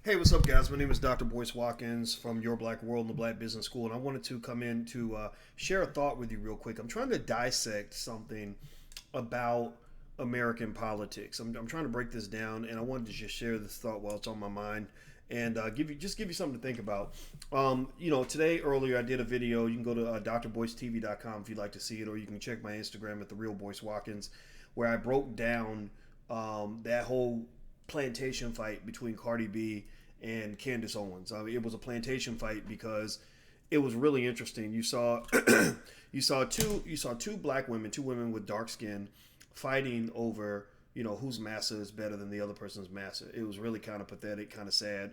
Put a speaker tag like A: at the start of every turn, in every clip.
A: Hey, what's up, guys? My name is Dr. Boyce Watkins from Your Black World and the Black Business School, and I wanted to come in to share a thought with you real quick. I'm trying to dissect something about American politics. I'm trying to break this down, and I wanted to just share this thought while it's on my mind and give you something to think about. Today earlier I did a video. You can go to drboycetv.com if you'd like to see it, or you can check my Instagram at the Real Boyce Watkins, where I broke down that whole plantation fight between Cardi B and Candace Owens. It was a plantation fight because it was really interesting. You saw two black women, two women with dark skin, fighting over whose massa is better than the other person's massa. It was really kind of pathetic, kind of sad.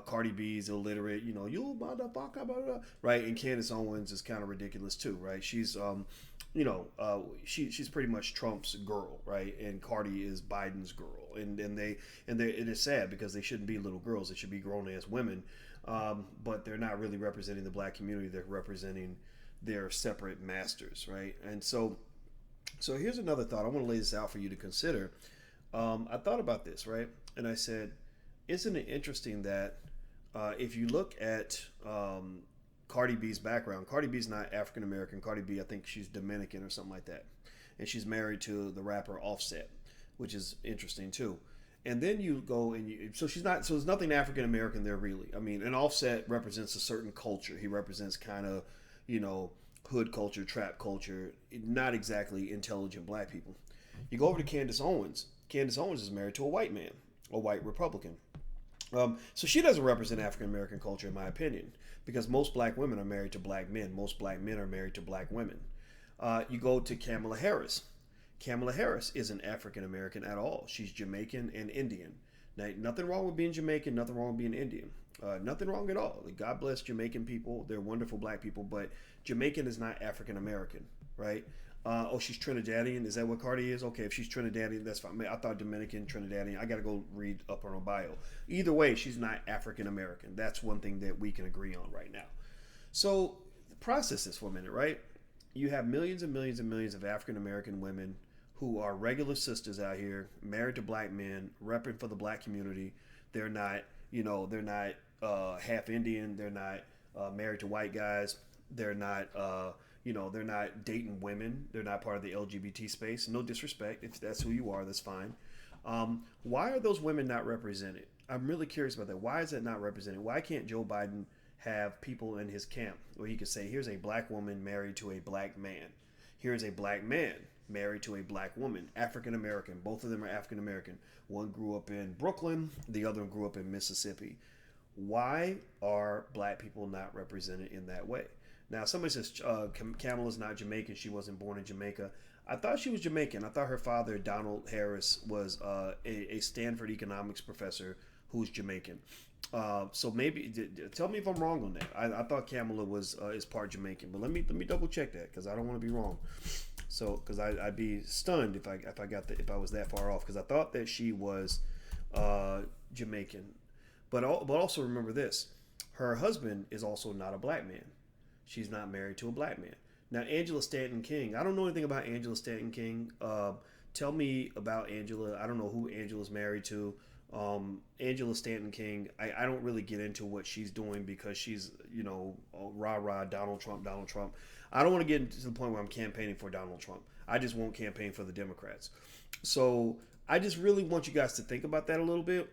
A: Cardi B's illiterate, you motherfucker, blah, blah, right? And Candace Owens is kind of ridiculous too, right? She's pretty much Trump's girl, right? And Cardi is Biden's girl, and it is sad because they shouldn't be little girls; they should be grown as women, but they're not really representing the black community; they're representing their separate masters, right? And so here's another thought. I want to lay this out for you to consider. I thought about this, right? And I said, isn't it interesting that if you look at Cardi B's background, Cardi B's not African American. Cardi B, I think she's Dominican or something like that. And she's married to the rapper Offset, which is interesting too. And then you go and so there's nothing African American there really. I mean, and Offset represents a certain culture. He represents kind of, hood culture, trap culture, not exactly intelligent black people. You go over to Candace Owens. Candace Owens is married to a white man, a white Republican. So she doesn't represent African American culture, in my opinion, because most black women are married to black men. Most black men are married to black women. You go to Kamala Harris. Kamala Harris isn't African American at all. She's Jamaican and Indian. Now, nothing wrong with being Jamaican, nothing wrong with being Indian. Nothing wrong at all. God bless Jamaican people. They're wonderful black people, but Jamaican is not African American, right? She's Trinidadian. Is that what Cardi is? Okay, if she's Trinidadian, that's fine. I thought Dominican, Trinidadian. I got to go read up on her bio. Either way, she's not African American. That's one thing that we can agree on right now. So process this for a minute, right? You have millions and millions and millions of African American women who are regular sisters out here, married to black men, repping for the black community. They're not, they're not half Indian. They're not married to white guys. They're not, they're not dating women. They're not part of the LGBT space. No disrespect. If that's who you are, that's fine. Why are those women not represented? I'm really curious about that. Why is that not represented? Why can't Joe Biden have people in his camp where he could say, here's a black woman married to a black man. Here's a black man married to a black woman, African American. Both of them are African American. One grew up in Brooklyn, the other one grew up in Mississippi. Why are black people not represented in that way? Now, somebody says Kamala's not Jamaican. She wasn't born in Jamaica. I thought she was Jamaican. I thought her father, Donald Harris, was a Stanford economics professor who's Jamaican. So maybe tell me if I'm wrong on that. I thought Kamala was is part Jamaican, but let me double check that because I don't want to be wrong. So because I'd be stunned if I was that far off, because I thought that she was Jamaican, but also remember this: her husband is also not a black man. She's not married to a black man. Now, Angela Stanton King. I don't know anything about Angela Stanton King. Tell me about Angela. I don't know who Angela's married to. Angela Stanton King. I don't really get into what she's doing because she's, rah rah Donald Trump. I don't want to get to the point where I'm campaigning for Donald Trump. I just won't campaign for the Democrats. So I just really want you guys to think about that a little bit.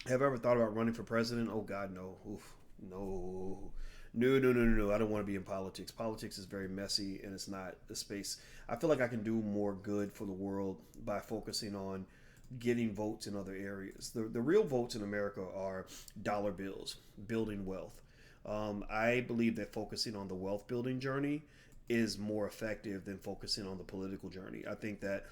A: Have I ever thought about running for president? Oh God, no. Oof, no. No. I don't want to be in politics. Politics is very messy and it's not the space. I feel like I can do more good for the world by focusing on getting votes in other areas. The real votes in America are dollar bills, building wealth. I believe that focusing on the wealth building journey is more effective than focusing on the political journey. I think that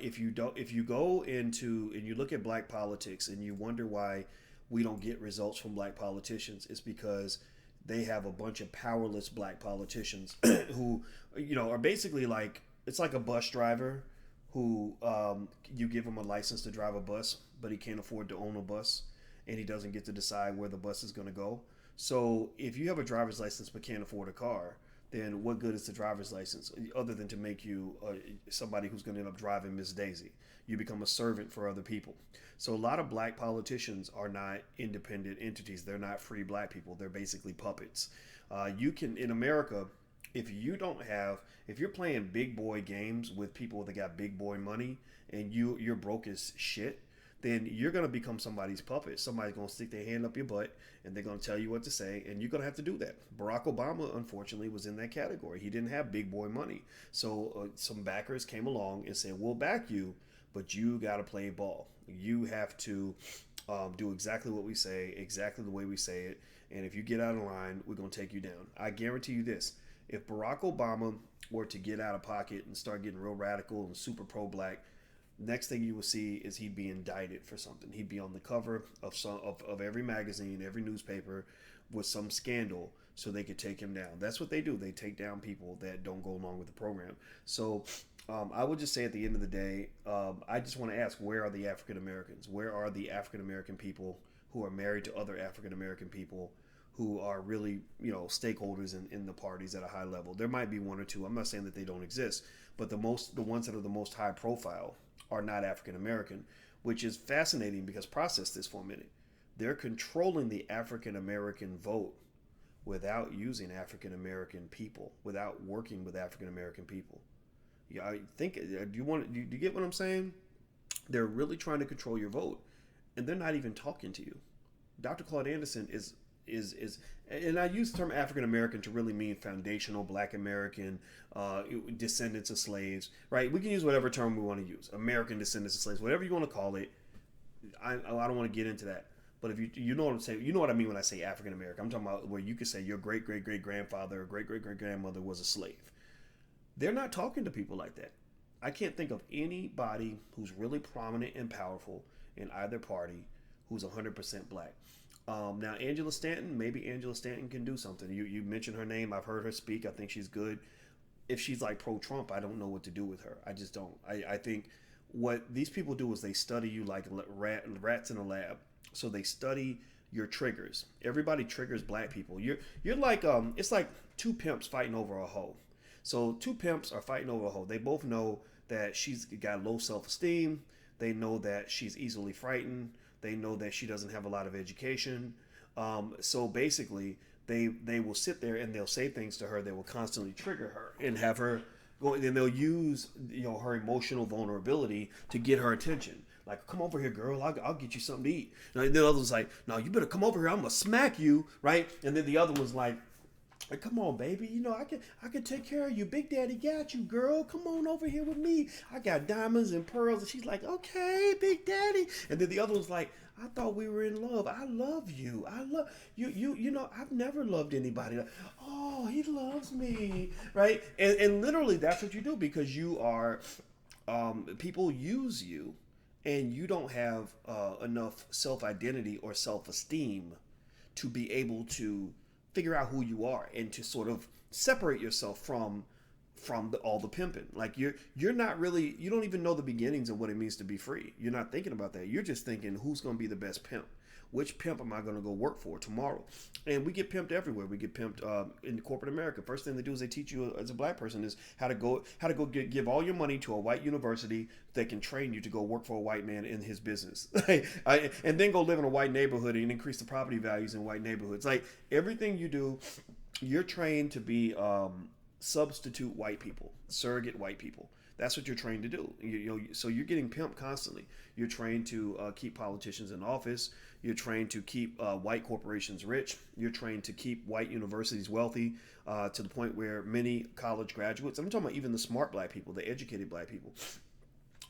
A: if you go into and you look at black politics and you wonder why we don't get results from black politicians, it's because they have a bunch of powerless black politicians who, are basically like, it's like a bus driver who you give him a license to drive a bus, but he can't afford to own a bus, and he doesn't get to decide where the bus is going to go. So if you have a driver's license but can't afford a car, then what good is the driver's license other than to make you somebody who's going to end up driving Miss Daisy? You become a servant for other people. So a lot of black politicians are not independent entities. They're not free black people. They're basically puppets. You can, in America, if you're playing big boy games with people that got big boy money and you're broke as shit, then you're going to become somebody's puppet. Somebody's going to stick their hand up your butt and they're going to tell you what to say, and you're going to have to do that. Barack Obama, unfortunately, was in that category. He didn't have big boy money. So some backers came along and said, we'll back you, but you got to play ball. You have to do exactly what we say, exactly the way we say it. And if you get out of line, we're going to take you down. I guarantee you this. If Barack Obama were to get out of pocket and start getting real radical and super pro-black, next thing you will see is he'd be indicted for something. He'd be on the cover of every magazine, every newspaper with some scandal so they could take him down. That's what they do. They take down people that don't go along with the program. So I would just say at the end of the day, I just want to ask, where are the African Americans? Where are the African American people who are married to other African American people who are really, stakeholders in the parties at a high level? There might be one or two. I'm not saying that they don't exist, but the ones that are the most high profile are not African American, which is fascinating because process this for a minute. They're controlling the African American vote without using African American people, without working with African American people. Yeah, I think. Do you get what I'm saying? They're really trying to control your vote, and they're not even talking to you. Dr. Claude Anderson is, and I use the term African American to really mean foundational Black American, descendants of slaves, right? We can use whatever term we want to use, American descendants of slaves, whatever you want to call it. I don't want to get into that, but if you know what I'm saying, you know what I mean when I say African American. I'm talking about where you could say your great great great grandfather or great great great grandmother was a slave. They're not talking to people like that. I can't think of anybody who's really prominent and powerful in either party who's 100% Black. Now, Angela Stanton, maybe Angela Stanton can do something. You mentioned her name. I've heard her speak. I think she's good. If she's like pro-Trump, I don't know what to do with her. I just don't. I think what these people do is they study you like rats in a lab. So they study your triggers. Everybody triggers Black people. You're like it's like two pimps fighting over a hoe. So two pimps are fighting over a hoe. They both know that she's got low self-esteem. They know that she's easily frightened. They know that she doesn't have a lot of education. So basically, they will sit there and they'll say things to her that will constantly trigger her and have her go. And they'll use her emotional vulnerability to get her attention. Like, come over here, girl. I'll get you something to eat. And the other was like, no, you better come over here. I'm gonna smack you, right? And then the other was like, come on, baby. I can take care of you. Big Daddy got you, girl. Come on over here with me. I got diamonds and pearls. And she's like, okay, Big Daddy. And then the other one's like, I thought we were in love. I love you. I love you. I've never loved anybody. Oh, he loves me, right? And literally, that's what you do because you are. People use you, and you don't have enough self-identity or self-esteem to be able to figure out who you are and to sort of separate yourself from all the pimping. Like you're not really, you don't even know the beginnings of what it means to be free. You're not thinking about that. You're just thinking, who's going to be the best pimp? Which pimp am I going to go work for tomorrow? And we get pimped everywhere. We get pimped in corporate America. First thing they do is they teach you as a Black person is how to go give all your money to a white university that can train you to go work for a white man in his business, and then go live in a white neighborhood and increase the property values in white neighborhoods. Like everything you do, you're trained to be substitute white people, surrogate white people. That's what you're trained to do. So you're getting pimped constantly. You're trained to keep politicians in office. You're trained to keep white corporations rich. You're trained to keep white universities wealthy to the point where many college graduates, I'm talking about even the smart Black people, the educated Black people,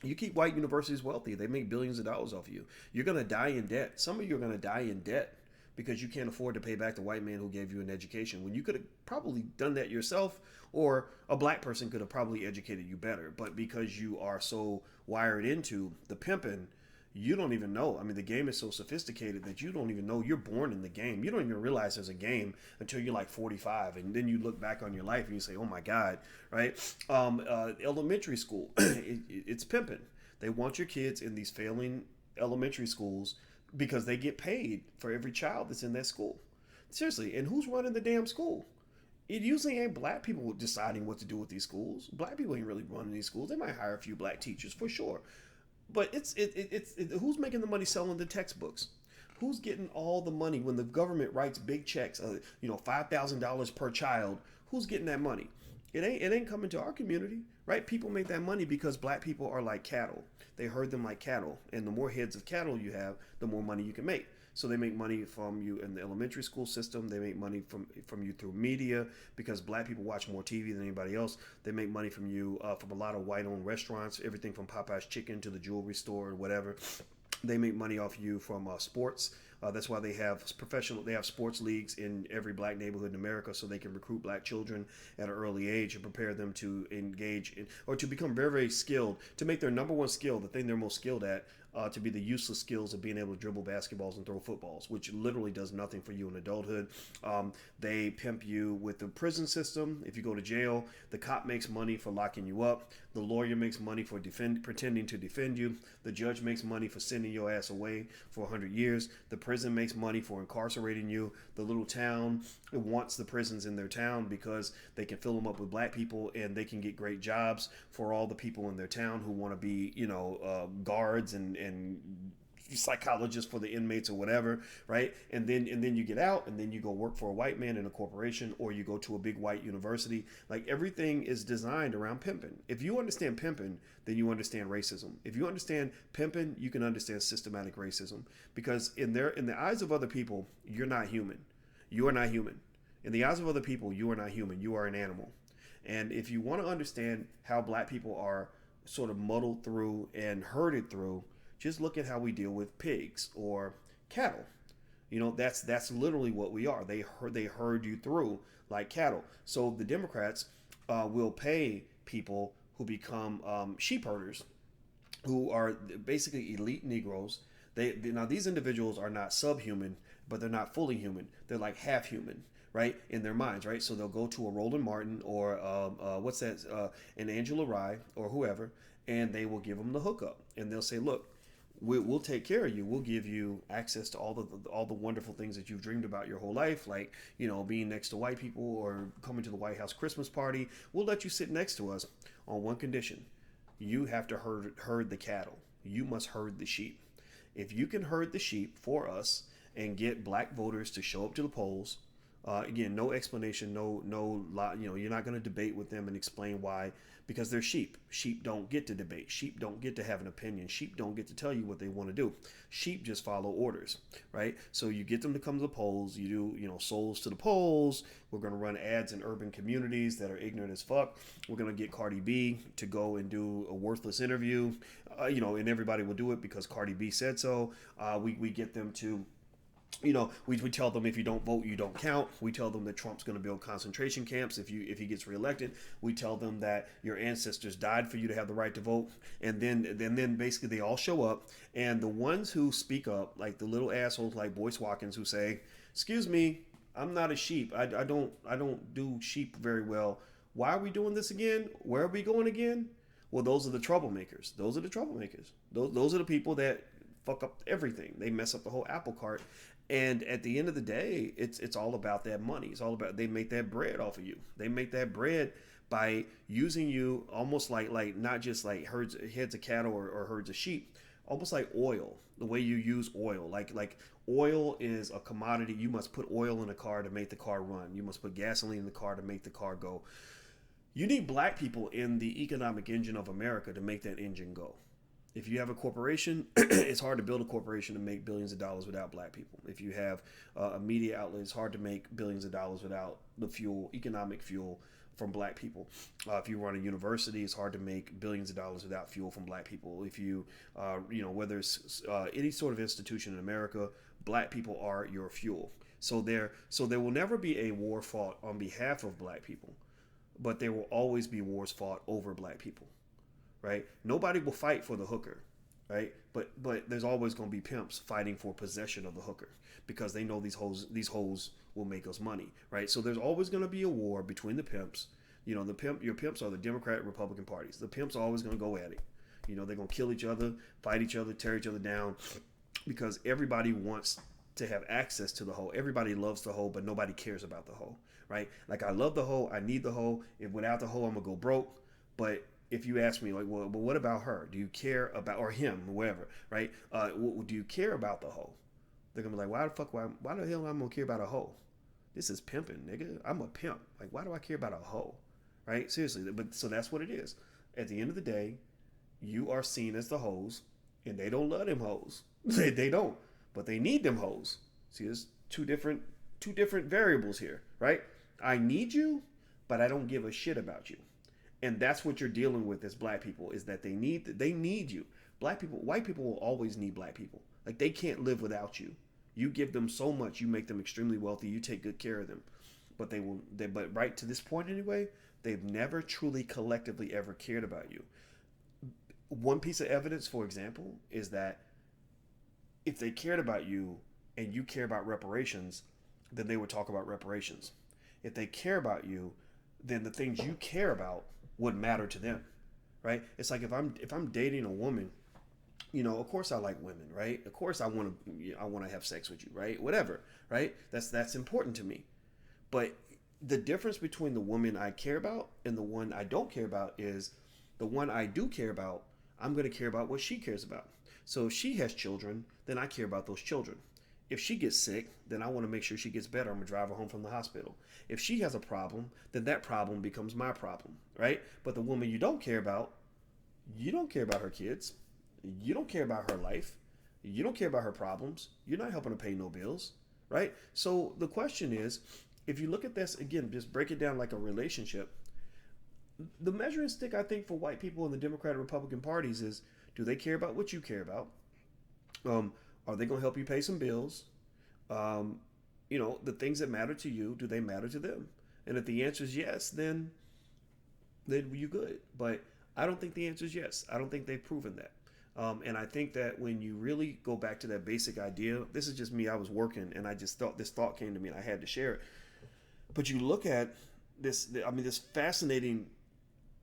A: you keep white universities wealthy. They make billions of dollars off of you. You're going to die in debt. Some of you are going to die in debt because you can't afford to pay back the white man who gave you an education when you could have probably done that yourself, or a Black person could have probably educated you better. But because you are so wired into the pimping, you don't even know. I mean, the game is so sophisticated that you don't even know you're born in the game. You don't even realize there's a game until you're like 45. And then you look back on your life and you say, oh my God, right? Elementary school, it's pimping. They want your kids in these failing elementary schools because they get paid for every child that's in that school. Seriously, and who's running the damn school? it usually ain't black people deciding what to do with these schools. Black people ain't really running these schools. They might hire a few black teachers for sure, but it's who's making the money selling the textbooks? Who's getting all the money when the government writes big checks? $5,000 per child. Who's getting that money? It ain't coming to our community, right? People make that money because black people are like cattle. They herd them like cattle, and the more heads of cattle you have, the more money you can make. So they make money from you in the elementary school system. They make money from you through media because black people watch more TV than anybody else. They make money from you from a lot of white-owned restaurants, everything from Popeye's Chicken to the jewelry store or whatever. They make money off you from sports. That's why they have sports leagues in every black neighborhood in America, so they can recruit black children at an early age and prepare them to engage in, or to become very, very skilled, to make their number one skill, the thing they're most skilled at, to be the useless skills of being able to dribble basketballs and throw footballs, which literally does nothing for you in adulthood. They pimp you with the prison system. If you go to jail, the cop makes money for locking you up. The lawyer makes money for pretending to defend you. The judge makes money for sending your ass away for 100 years. The prison makes money for incarcerating you. The little town wants the prisons in their town because they can fill them up with black people and they can get great jobs for all the people in their town who want to be, guards and psychologists for the inmates or whatever, right? And then you get out and then you go work for a white man in a corporation, or you go to a big white university. Like, everything is designed around pimping. If you understand pimping, then you understand racism. If you understand pimping, you can understand systematic racism, because in the eyes of other people, you're not human. You are not human. In the eyes of other people, you are not human. You are an animal. And if you want to understand how black people are sort of muddled through and herded through, just look at how we deal with pigs or cattle. That's literally what we are. They herd you through like cattle. So the Democrats will pay people who become sheep herders, who are basically elite Negroes. Now these individuals are not subhuman, but they're not fully human. They're like half human, right, in their minds, right? So they'll go to a Roland Martin or an Angela Rye or whoever, and they will give them the hookup, and they'll say, look, we'll take care of you. We'll give you access to all the wonderful things that you've dreamed about your whole life, like, being next to white people or coming to the White House Christmas party. We'll let you sit next to us on one condition. You have to herd the cattle. You must herd the sheep. If you can herd the sheep for us and get black voters to show up to the polls, again, no explanation, no lot. You're not going to debate with them and explain why, because they're sheep. Sheep don't get to debate. Sheep don't get to have an opinion. Sheep don't get to tell you what they want to do. Sheep just follow orders, right? So you get them to come to the polls. You do, souls to the polls. We're going to run ads in urban communities that are ignorant as fuck. We're going to get Cardi B to go and do a worthless interview, and everybody will do it because Cardi B said so. We get them to, we tell them if you don't vote, you don't count. We tell them that Trump's going to build concentration camps if he gets reelected. We tell them that your ancestors died for you to have the right to vote. And then basically they all show up. And the ones who speak up, like the little assholes like Boyce Watkins, who say, "Excuse me, I'm not a sheep. I don't do sheep very well. Why are we doing this again? Where are we going again?" Well, those are the troublemakers. Those are the people that fuck up everything. They mess up the whole apple cart. And at the end of the day, it's all about that money. It's all about, they make that bread off of you. They make that bread by using you almost like not just like heads of cattle or herds of sheep, almost like oil. The way you use oil, like oil is a commodity. You must put oil in a car to make the car run. You must put gasoline in the car to make the car go. You need black people in the economic engine of America to make that engine go. If you have a corporation, it's hard to build a corporation to make billions of dollars without black people. If you have a media outlet, it's hard to make billions of dollars without the economic fuel from black people. If you run a university, it's hard to make billions of dollars without fuel from black people. If you, whether it's any sort of institution in America, black people are your fuel. So there will never be a war fought on behalf of black people, but there will always be wars fought over black people. Right? Nobody will fight for the hooker, right? But there's always going to be pimps fighting for possession of the hooker because they know these hoes will make us money, right? So there's always going to be a war between the pimps. Your pimps are the Democrat and Republican parties. The pimps are always going to go at it. They're going to kill each other, fight each other, tear each other down, because everybody wants to have access to the hoe. Everybody loves the hoe, but nobody cares about the hoe, right? Like, I love the hoe, I need the hoe. If without the hoe, I'm gonna go broke. But if you ask me, like, well, but what about her? Do you care about, or him, or whatever, right? Do you care about the hoe? They're gonna be like, why the hell am I gonna care about a hoe? This is pimping, nigga. I'm a pimp. Like, why do I care about a hoe, right? Seriously, but so that's what it is. At the end of the day, you are seen as the hoes, and they don't love them hoes. They don't, but they need them hoes. See, there's two different variables here, right? I need you, but I don't give a shit about you. And that's what you're dealing with as black people, is that they need you. Black people, white people will always need black people. Like, they can't live without you. You give them so much, you make them extremely wealthy, you take good care of them. But but right to this point anyway, they've never truly collectively ever cared about you. One piece of evidence, for example, is that if they cared about you and you care about reparations, then they would talk about reparations. If they care about you, then the things you care about would matter to them, right? It's like if I'm dating a woman, you know, of course I like women, right? Of course I want to have sex with you, right? Whatever, right? That's important to me. But the difference between the woman I care about and the one I don't care about is the one I do care about, I'm going to care about what she cares about. So if she has children, then I care about those children. If she gets sick, then I want to make sure she gets better. I'm going to drive her home from the hospital. If she has a problem, then that problem becomes my problem, right? But the woman you don't care about her kids. You don't care about her life. You don't care about her problems. You're not helping her pay no bills, right? So the question is, if you look at this, again, just break it down like a relationship, the measuring stick, I think, for white people in the Democratic and Republican parties is, do they care about what you care about? Are they going to help you pay some bills? You know, the things that matter to you, do they matter to them? And if the answer is yes, then you're good. But I don't think the answer is yes. I don't think they've proven that. And I think that when you really go back to that basic idea, this is just me, I was working and I just thought, this thought came to me and I had to share it. But you look at this, this fascinating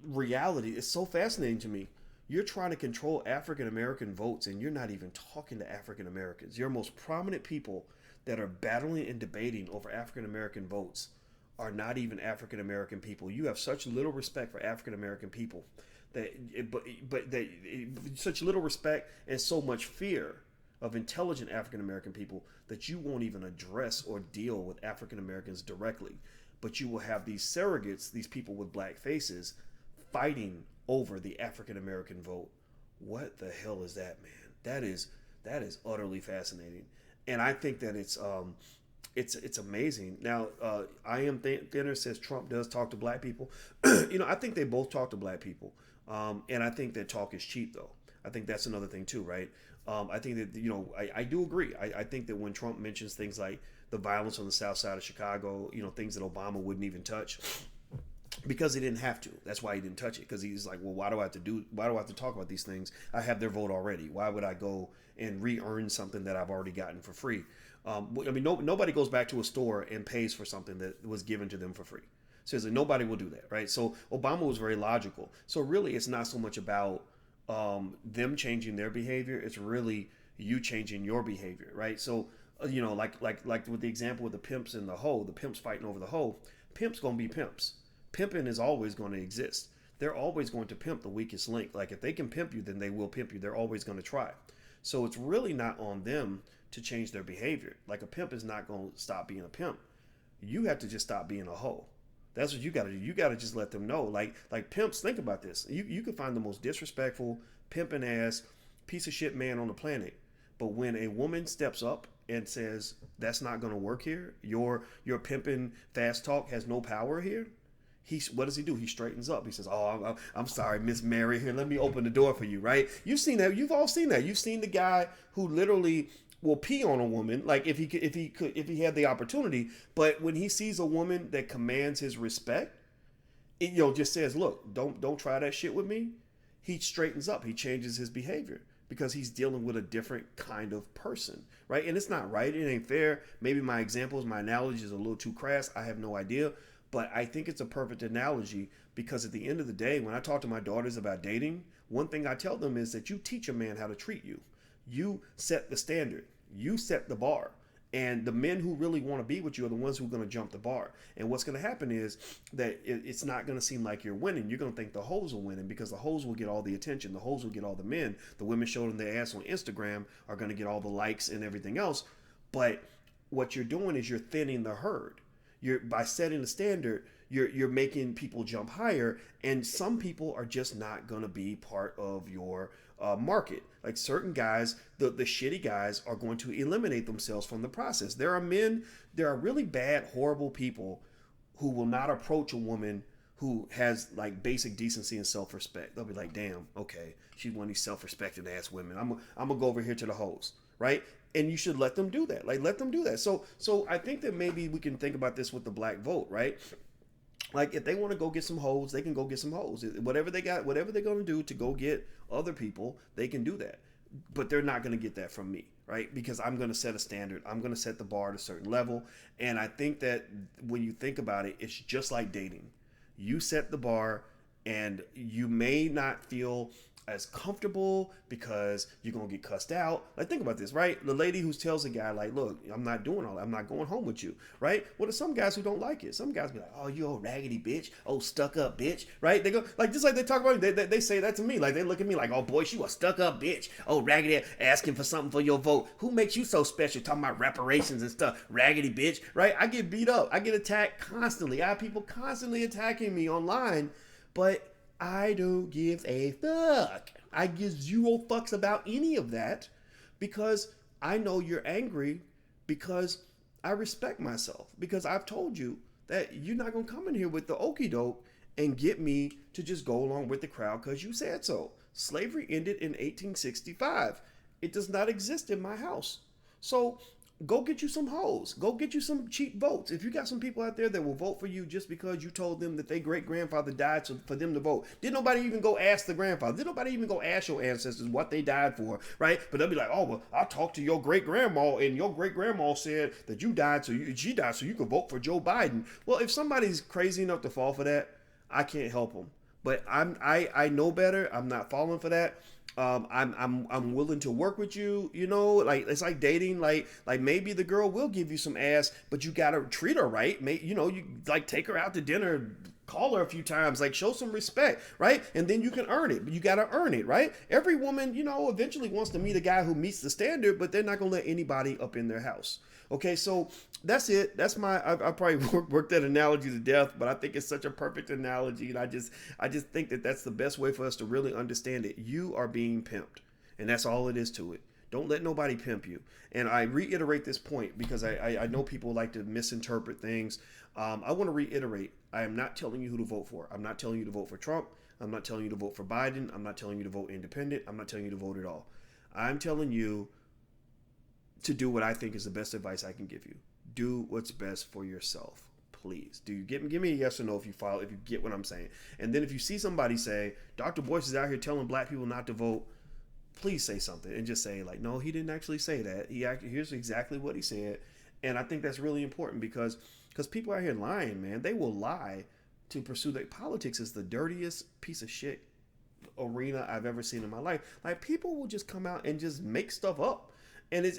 A: reality. It's so fascinating to me. You're trying to control African American votes and you're not even talking to African Americans. Your most prominent people that are battling and debating over African American votes are not even African American people. You have such little respect for African American people, such little respect and so much fear of intelligent African American people that you won't even address or deal with African Americans directly. But you will have these surrogates, these people with black faces, fighting over the African American vote. What the hell is that, man? That is utterly fascinating, and I think that it's amazing. Now, I Am Thinner says Trump does talk to black people. I think they both talk to black people, and I think that talk is cheap, though. I think that's another thing too, right? I think that I do agree. I think that when Trump mentions things like the violence on the South Side of Chicago, things that Obama wouldn't even touch, because he didn't have to. That's why he didn't touch it, because he's like, well, why do I have to talk about these things? I have their vote already. Why would I go and re-earn something that I've already gotten for free? Nobody goes back to a store and pays for something that was given to them for free. Seriously, nobody will do that, right? So Obama was very logical. So really, it's not so much about them changing their behavior. It's really you changing your behavior, right? So, like with the example with the pimps and the hoe, the pimps fighting over the hoe, pimps gonna be pimps. Pimping is always going to exist. They're always going to pimp the weakest link. Like, if they can pimp you, then they will pimp you. They're always going to try. So it's really not on them to change their behavior. Like, a pimp is not going to stop being a pimp. You have to just stop being a hoe. That's what you got to do. You got to just let them know. Like pimps, think about this. You can find the most disrespectful, pimping ass, piece of shit man on the planet. But when a woman steps up and says, that's not going to work here, your pimping fast talk has no power here, what does he do? He straightens up. He says, "Oh, I'm sorry, Miss Mary. Here, let me open the door for you." Right? You've seen that. You've all seen that. You've seen the guy who literally will pee on a woman, like if he had the opportunity. But when he sees a woman that commands his respect, it just says, "Look, don't try that shit with me." He straightens up. He changes his behavior because he's dealing with a different kind of person, right? And it's not right. It ain't fair. Maybe my analogy is a little too crass. I have no idea. But I think it's a perfect analogy, because at the end of the day, when I talk to my daughters about dating, one thing I tell them is that you teach a man how to treat you. You set the standard. You set the bar. And the men who really want to be with you are the ones who are going to jump the bar. And what's going to happen is that it's not going to seem like you're winning. You're going to think the hoes are winning because the hoes will get all the attention. The hoes will get all the men. The women showing their ass on Instagram are going to get all the likes and everything else. But what you're doing is you're thinning the herd. By setting the standard, you're making people jump higher, and some people are just not going to be part of your market. Like certain guys, the shitty guys are going to eliminate themselves from the process. There are really bad, horrible people who will not approach a woman who has like basic decency and self-respect. They'll be like, damn, okay, she's one of these self-respecting ass women. I'm gonna go over here to the hoes, right? And you should let them do that. Like, let them do that. So I think that maybe we can think about this with the black vote, right? Like, if they want to go get some hoes, they can go get some hoes. Whatever they got, whatever they're going to do to go get other people, they can do that. But they're not going to get that from me, right? Because I'm going to set a standard. I'm going to set the bar at a certain level. And I think that when you think about it, it's just like dating. You set the bar, and you may not feel as comfortable because you're gonna get cussed out. Like, think about this, right? The lady who tells a guy, like, look, I'm not doing all that. I'm not going home with you, right? Well, there's some guys who don't like it. Some guys be like, oh, you old raggedy bitch, oh, stuck up bitch, right? They go like, just like they talk about, they say that to me. Like, they look at me like, oh boy, you a stuck up bitch, oh, raggedy, asking for something for your vote. Who makes you so special? Talking about reparations and stuff, raggedy bitch, right? I get beat up. I get attacked constantly. I have people constantly attacking me online, but I don't give a fuck. I give zero fucks about any of that because I know you're angry, because I respect myself, because I've told you that you're not going to come in here with the okie doke and get me to just go along with the crowd because you said so. Slavery ended in 1865. It does not exist in my house. So go get you some hoes. Go get you some cheap votes. If you got some people out there that will vote for you just because you told them that their great-grandfather died for them to vote. Did nobody even go ask the grandfather? Did nobody even go ask your ancestors what they died for, right? But they'll be like, oh, well, I talked to your great-grandma, and your great-grandma said that she died so you could vote for Joe Biden. Well, if somebody's crazy enough to fall for that, I can't help them. But I know better. I'm not falling for that. I'm willing to work with you, you know, like it's like dating, like maybe the girl will give you some ass, but you gotta treat her right. You know, you like take her out to dinner, call her a few times, like show some respect, right? And then you can earn it, but you gotta earn it, right? Every woman, you know, eventually wants to meet a guy who meets the standard, but they're not gonna let anybody up in their house. Okay, so that's it. That's I probably worked that analogy to death, but I think it's such a perfect analogy, and I just think that that's the best way for us to really understand it. You are being pimped, and that's all it is to it. Don't let nobody pimp you. And I reiterate this point because I know people like to misinterpret things. I want to reiterate, I am not telling you who to vote for. I'm not telling you to vote for Trump. I'm not telling you to vote for Biden. I'm not telling you to vote independent. I'm not telling you to vote at all. I'm telling you to do what I think is the best advice I can give you. Do what's best for yourself. Please. Give me a yes or no if you get what I'm saying. And then if you see somebody say, Dr. Boyce is out here telling black people not to vote, please say something and just say like, no, he didn't actually say that. Here's exactly what he said. And I think that's really important because people out here lying, man. They will lie to pursue that. Politics is the dirtiest piece of shit arena I've ever seen in my life. Like, people will just come out and just make stuff up. And it's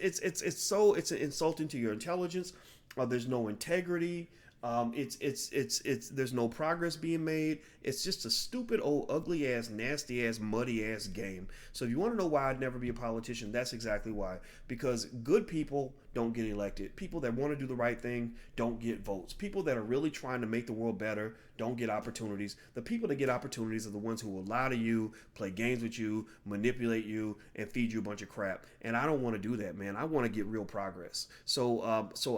A: insulting to your intelligence. There's no integrity. There's no progress being made. It's just a stupid old ugly ass, nasty ass, muddy ass game. So if you want to know why I'd never be a politician, that's exactly why. Because good people don't get elected. People that want to do the right thing don't get votes. People that are really trying to make the world better don't get opportunities. The people that get opportunities are the ones who will lie to you, play games with you, manipulate you, and feed you a bunch of crap. And I don't want to do that, man. I want to get real progress. So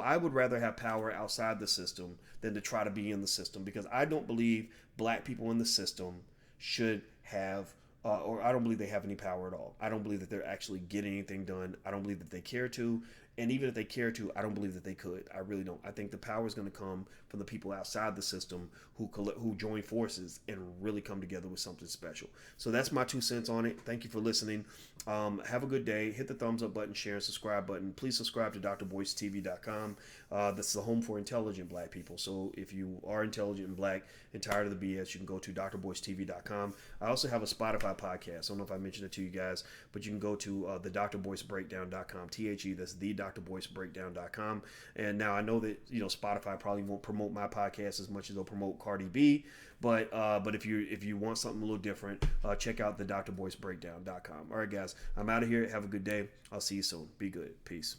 A: I would rather have power outside the system than to try to be in the system, because I don't believe black people in the system should have or I don't believe they have any power at all. I don't believe that they're actually getting anything done. I don't believe that they care to. And even if they care to, I don't believe that they could. I really don't. I think the power is going to come from the people outside the system who join forces and really come together with something special. So that's my 2 cents on it. Thank you for listening. Have a good day. Hit the thumbs up button, share, and subscribe button. Please subscribe to drboycetv.com. This is the home for intelligent black people. So if you are intelligent and black and tired of the BS, you can go to drboycetv.com. I also have a Spotify podcast. I don't know if I mentioned it to you guys, but you can go to the drboycebreakdown.com. THE, that's the drboycebreakdown.com. And now I know that, Spotify probably won't promote my podcast as much as they'll promote Cardi B, but if you want something a little different, check out the drboycebreakdown.com. All right, guys, I'm out of here. Have a good day. I'll see you soon. Be good. Peace.